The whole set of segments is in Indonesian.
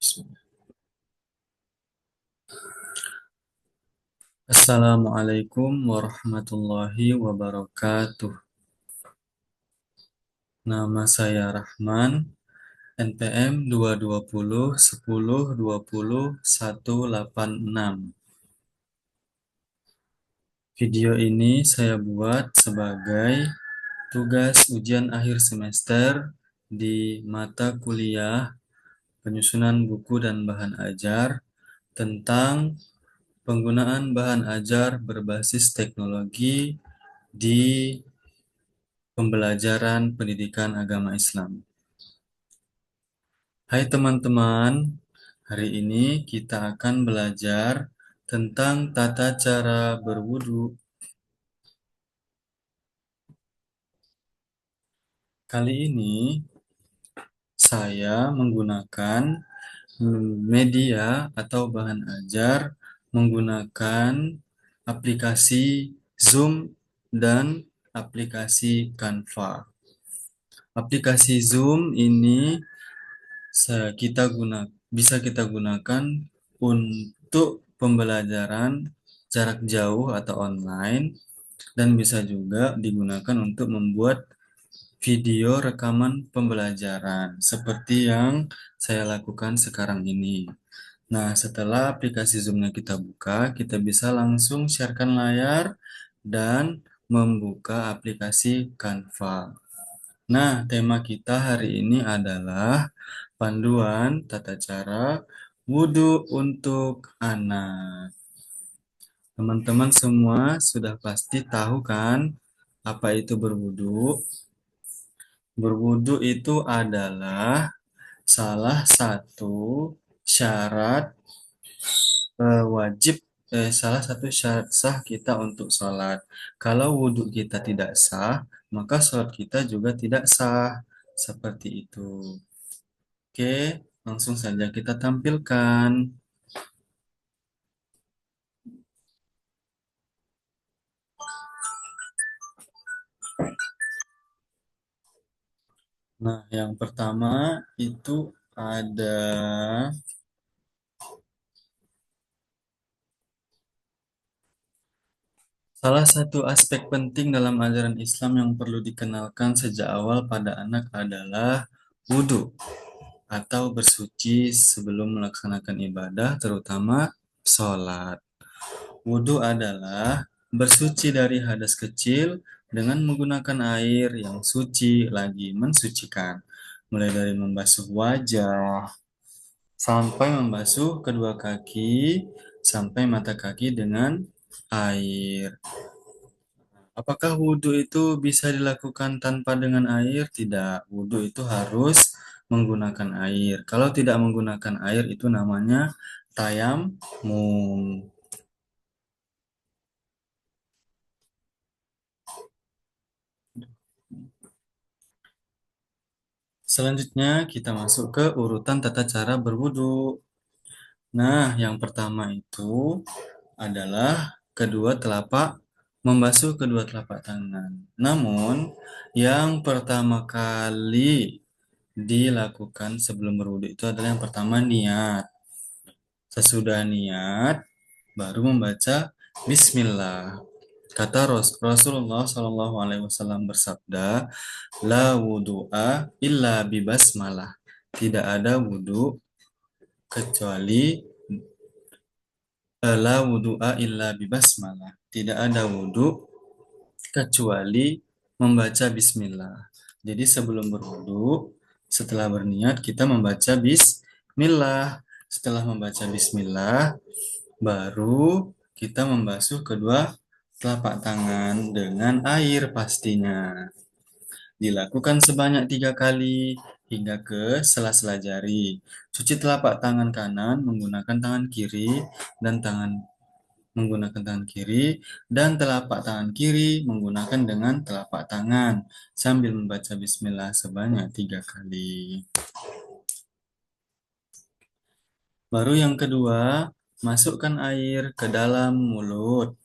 Bismillah. Assalamualaikum warahmatullahi wabarakatuh. Nama saya Rahman, NPM 220 10 20 186. Video ini saya buat sebagai tugas ujian akhir semester di mata kuliah penyusunan buku dan bahan ajar tentang penggunaan bahan ajar berbasis teknologi di pembelajaran pendidikan agama Islam. Hai teman-teman, hari ini kita akan belajar tentang tata cara berwudu. Kali ini saya menggunakan media atau bahan ajar menggunakan aplikasi Zoom dan aplikasi Canva. Aplikasi Zoom ini bisa kita gunakan untuk pembelajaran jarak jauh atau online dan bisa juga digunakan untuk membuat video rekaman pembelajaran seperti yang saya lakukan sekarang ini. Nah, setelah aplikasi Zoom-nya kita buka, kita bisa langsung sharekan layar dan membuka aplikasi Canva. Nah, tema kita hari ini adalah panduan tata cara wudhu untuk anak. Teman-teman semua sudah pasti tahu kan apa itu berwudhu? Berwudhu itu adalah salah satu syarat wajib salah satu syarat sah kita untuk sholat. Kalau wudhu kita tidak sah, maka sholat kita juga tidak sah. Seperti itu. Oke, langsung saja kita tampilkan. Nah, yang pertama itu ada salah satu aspek penting dalam ajaran Islam yang perlu dikenalkan sejak awal pada anak adalah wudhu atau bersuci sebelum melaksanakan ibadah, terutama sholat. Wudhu adalah bersuci dari hadas kecil dengan menggunakan air yang suci lagi mensucikan. Mulai dari membasuh wajah, sampai membasuh kedua kaki, sampai mata kaki dengan air. Apakah wudhu itu bisa dilakukan tanpa dengan air? Tidak, wudhu itu harus menggunakan air. Kalau tidak menggunakan air itu namanya tayamum. Selanjutnya kita masuk ke urutan tata cara berwudhu. Nah, yang pertama itu adalah membasuh kedua telapak tangan. Namun, yang pertama kali dilakukan sebelum berwudhu itu adalah yang pertama niat. Sesudah niat, baru membaca Bismillah. Kata Rasulullah SAW bersabda, La wudu'a illa bibasmalah. Tidak ada wudhu kecuali la wudu'a illa bibasmalah. Tidak ada wudhu kecuali membaca bismillah. Jadi sebelum berwudhu, setelah berniat kita membaca bismillah. Setelah membaca bismillah, baru kita membasuh kedua telapak tangan dengan air pastinya. Dilakukan sebanyak 3 kali hingga ke sela-sela jari. Cuci telapak tangan kanan menggunakan tangan kiri dan telapak tangan kiri menggunakan dengan telapak tangan sambil membaca bismillah sebanyak 3 kali. Baru yang kedua, masukkan air ke dalam mulut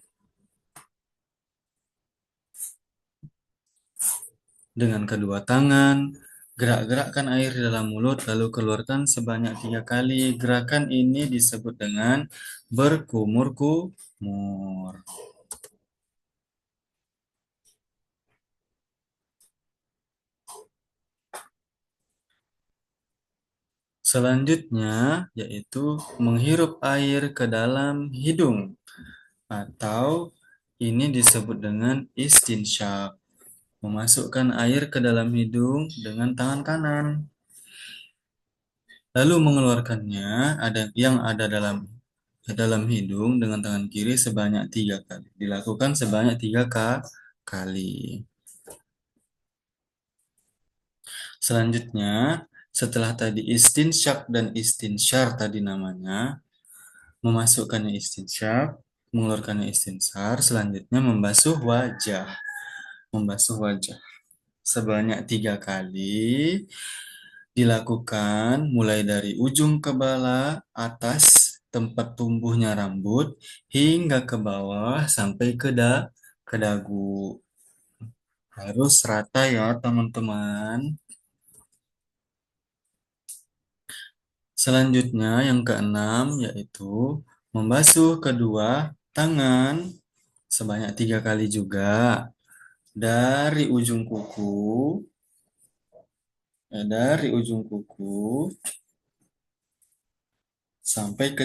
dengan kedua tangan. Gerak-gerakkan air di dalam mulut, lalu keluarkan sebanyak 3 kali. Gerakan ini disebut dengan berkumur-kumur. Selanjutnya, yaitu menghirup air ke dalam hidung, atau ini disebut dengan istinsyak. Memasukkan air ke dalam hidung dengan tangan kanan, lalu mengeluarkannya yang ada dalam hidung dengan tangan kiri sebanyak 3 kali. Dilakukan sebanyak kali. Selanjutnya, setelah tadi istinsyak dan istinsyar tadi namanya, memasukkannya istinsyak, mengeluarkannya istinsar, selanjutnya membasuh wajah. Membasuh wajah sebanyak 3 kali dilakukan mulai dari ujung kepala atas tempat tumbuhnya rambut hingga ke bawah sampai ke dagu. Harus rata ya teman-teman. Selanjutnya yang keenam yaitu membasuh kedua tangan sebanyak 3 kali juga dari ujung kuku, dari ujung kuku sampai ke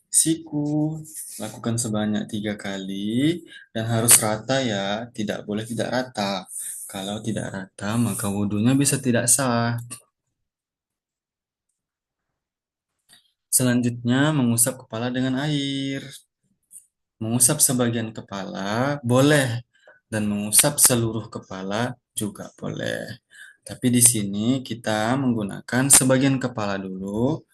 siku. Lakukan sebanyak 3 kali dan harus rata ya, tidak boleh tidak rata. Kalau tidak rata, maka wudhunya bisa tidak sah. Selanjutnya, mengusap kepala dengan air. Mengusap sebagian kepala boleh dan mengusap seluruh kepala juga boleh. Tapi di sini kita menggunakan sebagian kepala dulu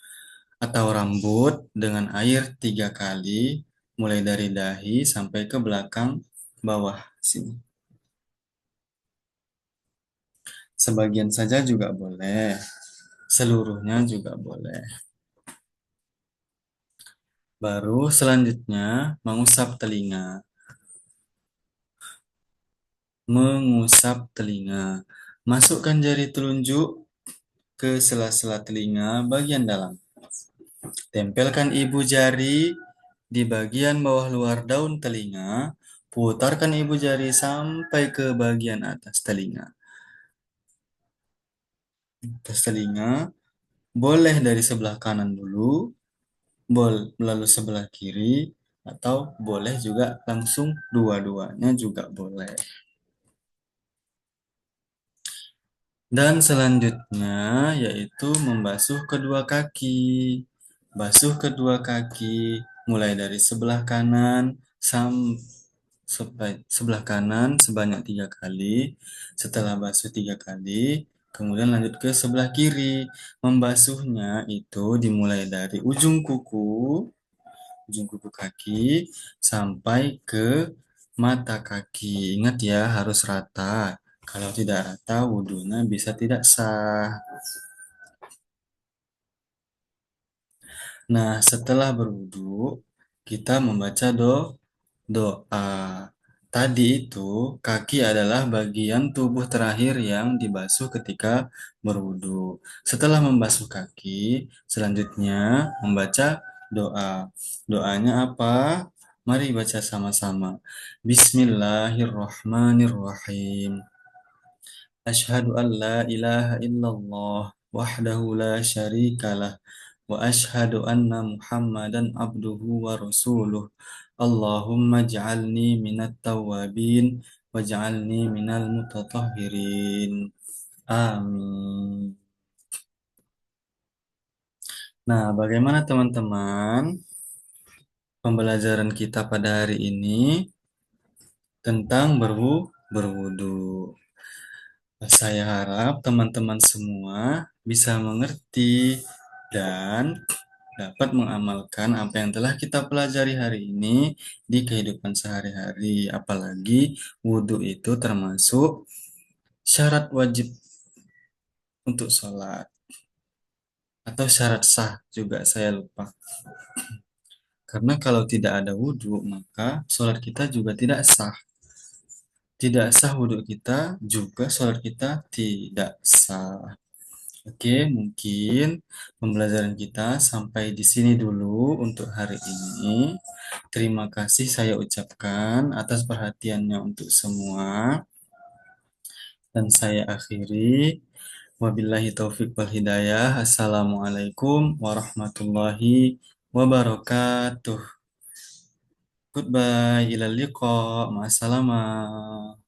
atau rambut dengan air 3 kali, mulai dari dahi sampai ke belakang bawah sini. Sebagian saja juga boleh, seluruhnya juga boleh. Baru selanjutnya mengusap telinga. Mengusap telinga. Masukkan jari telunjuk ke sela-sela telinga bagian dalam. Tempelkan ibu jari di bagian bawah luar daun telinga. Putarkan ibu jari sampai ke bagian atas telinga. Atas telinga, boleh dari sebelah kanan dulu, lalu sebelah kiri, atau boleh juga langsung dua-duanya juga boleh. Dan selanjutnya yaitu membasuh kedua kaki. Basuh kedua kaki mulai dari sebelah kanan sampai sebelah kanan sebanyak 3 kali. Setelah basuh 3 kali, kemudian lanjut ke sebelah kiri. Membasuhnya itu dimulai dari ujung kuku kaki sampai ke mata kaki. Ingat ya, harus rata. Kalau tidak rata, wudhunya bisa tidak sah. Nah, setelah berwudhu, kita membaca doa. Tadi itu, kaki adalah bagian tubuh terakhir yang dibasuh ketika berwudhu. Setelah membasuh kaki, selanjutnya membaca doa. Doanya apa? Mari baca sama-sama. Bismillahirrahmanirrahim. Asyhadu an la ilaha illallah wahdahu la syarikalah wa asyhadu anna Muhammadan abduhu wa rasuluh. Allahumma ja'alni minat tawabin wa ja'alni minal mutatahhirin. Amin. Nah, bagaimana teman-teman pembelajaran kita pada hari ini tentang berwudu? Saya harap teman-teman semua bisa mengerti dan dapat mengamalkan apa yang telah kita pelajari hari ini di kehidupan sehari-hari. Apalagi wudhu itu termasuk syarat wajib untuk sholat. Atau syarat sah juga saya lupa. Karena kalau tidak ada wudhu, maka sholat kita juga tidak sah. tidak sah wudhu kita, juga sholat kita tidak sah. Oke, mungkin pembelajaran kita sampai di sini dulu untuk hari ini. Terima kasih saya ucapkan atas perhatiannya untuk semua. Dan saya akhiri. Wabillahi taufiq wal hidayah. Assalamualaikum warahmatullahi wabarakatuh. Goodbye, ilal liqa, ma'assalamah.